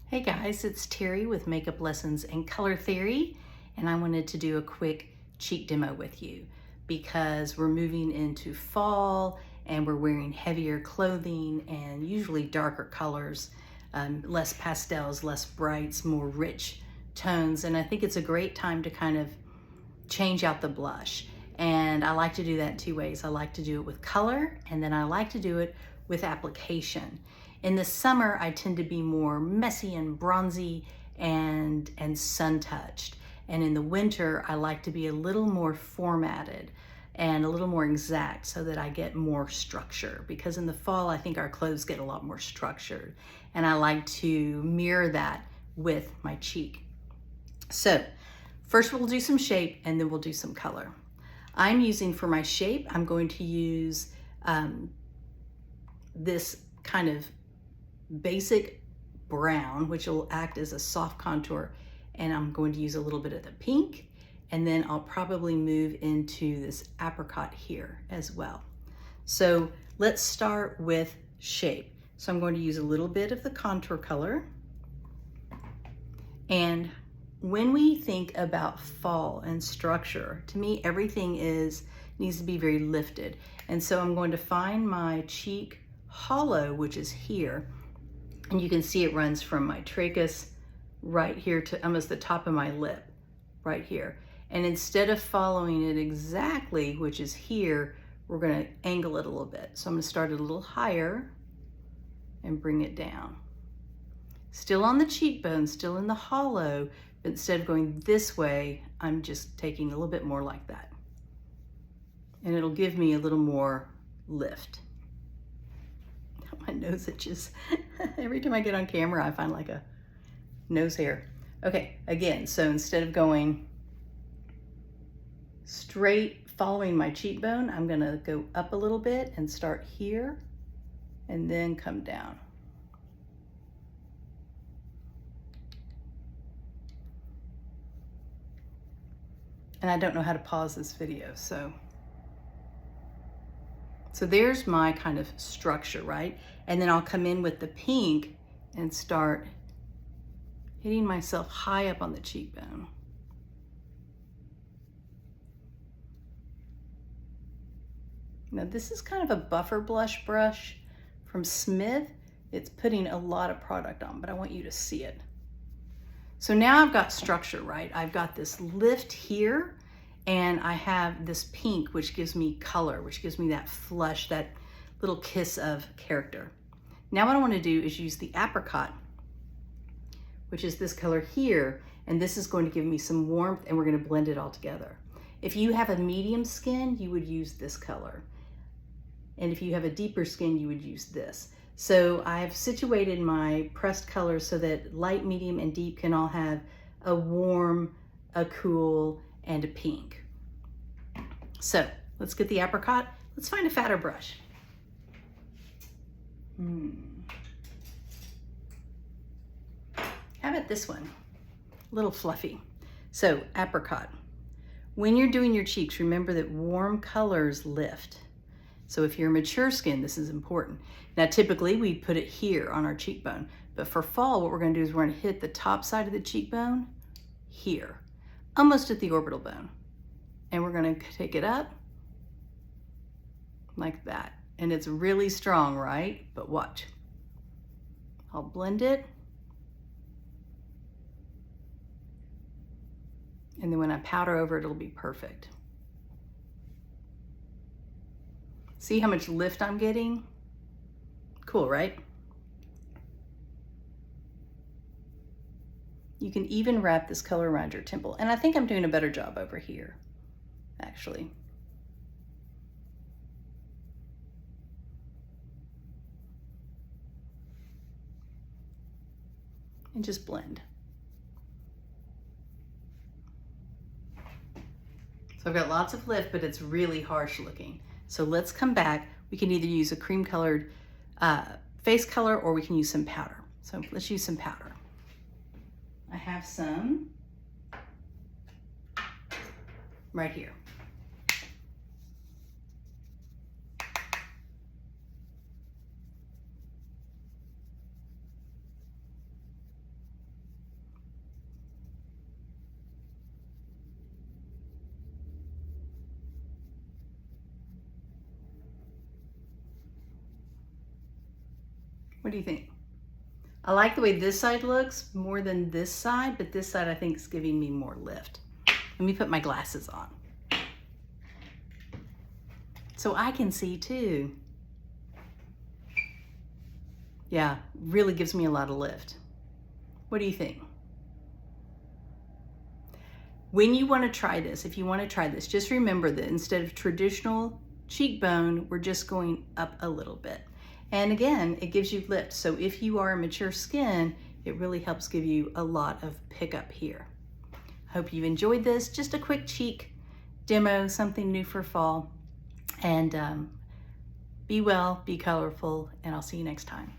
Hey guys, it's Terry with Makeup Lessons and Color Theory, and I wanted to do a quick cheek demo with you because we're moving into fall and we're wearing heavier clothing and usually darker colors, less pastels, less brights, more rich tones, and I think it's a great time to kind of change out the blush. And I like to do that in two ways. I like to do it with color, and then I like to do it with application. In the summer, I tend to be more messy and bronzy and sun-touched. And in the winter, I like to be a little more formatted and a little more exact so that I get more structure. Because in the fall, I think our clothes get a lot more structured. And I like to mirror that with my cheek. So first we'll do some shape and then we'll do some color. I'm using for my shape, I'm going to use this kind of basic brown, which will act as a soft contour, and I'm going to use a little bit of the pink, and then I'll probably move into this apricot here as well. So let's start with shape. So I'm going to use a little bit of the contour color, and when we think about fall and structure, to me everything needs to be very lifted, and so I'm going to find my cheek hollow, which is here. And you can see it runs from my trachea right here to almost the top of my lip, right here. And instead of following it exactly, which is here, we're gonna angle it a little bit. So I'm gonna start it a little higher and bring it down. Still on the cheekbone, still in the hollow, but instead of going this way, I'm just taking a little bit more like that. And it'll give me a little more lift. My nose itches. Every time I get on camera, I find like a nose hair. Okay, again, so instead of going straight following my cheekbone, I'm gonna go up a little bit and start here and then come down. And I don't know how to pause this video, so there's my kind of structure, right? And then I'll come in with the pink and start hitting myself high up on the cheekbone. Now this is kind of a buffer blush brush from Smith. It's putting a lot of product on, but I want you to see it. So now I've got structure, right? I've got this lift here, and I have this pink, which gives me color, which gives me that flush, that little kiss of character. Now what I want to do is use the apricot, which is this color here, and this is going to give me some warmth, and we're going to blend it all together. If you have a medium skin, you would use this color. And if you have a deeper skin, you would use this. So I've situated my pressed colors so that light, medium, and deep can all have a warm, a cool, and a pink. So let's get the apricot. Let's find a fatter brush. How about this one? A little fluffy. So apricot. When you're doing your cheeks, remember that warm colors lift. So if you're mature skin, this is important. Now typically we put it here on our cheekbone, but for fall what we're going to do is we're going to hit the top side of the cheekbone here, almost at the orbital bone. And we're going to take it up like that. And it's really strong, right? But watch. I'll blend it. And then when I powder over it, it'll be perfect. See how much lift I'm getting? Cool, right? You can even wrap this color around your temple. And I think I'm doing a better job over here, actually. And just blend. So I've got lots of lift, but it's really harsh looking. So let's come back. We can either use a cream colored face color or we can use some powder. So let's use some powder. I have some right here. What do you think? I like the way this side looks more than this side, but this side I think is giving me more lift. Let me put my glasses on so I can see too. Yeah, really gives me a lot of lift. What do you think? When you want to try this, if you want to try this, just remember that instead of traditional cheekbone, we're just going up a little bit. And again, it gives you lift. So if you are a mature skin, it really helps give you a lot of pickup here. Hope you've enjoyed this. Just a quick cheek demo, something new for fall. And be well, be colorful, and I'll see you next time.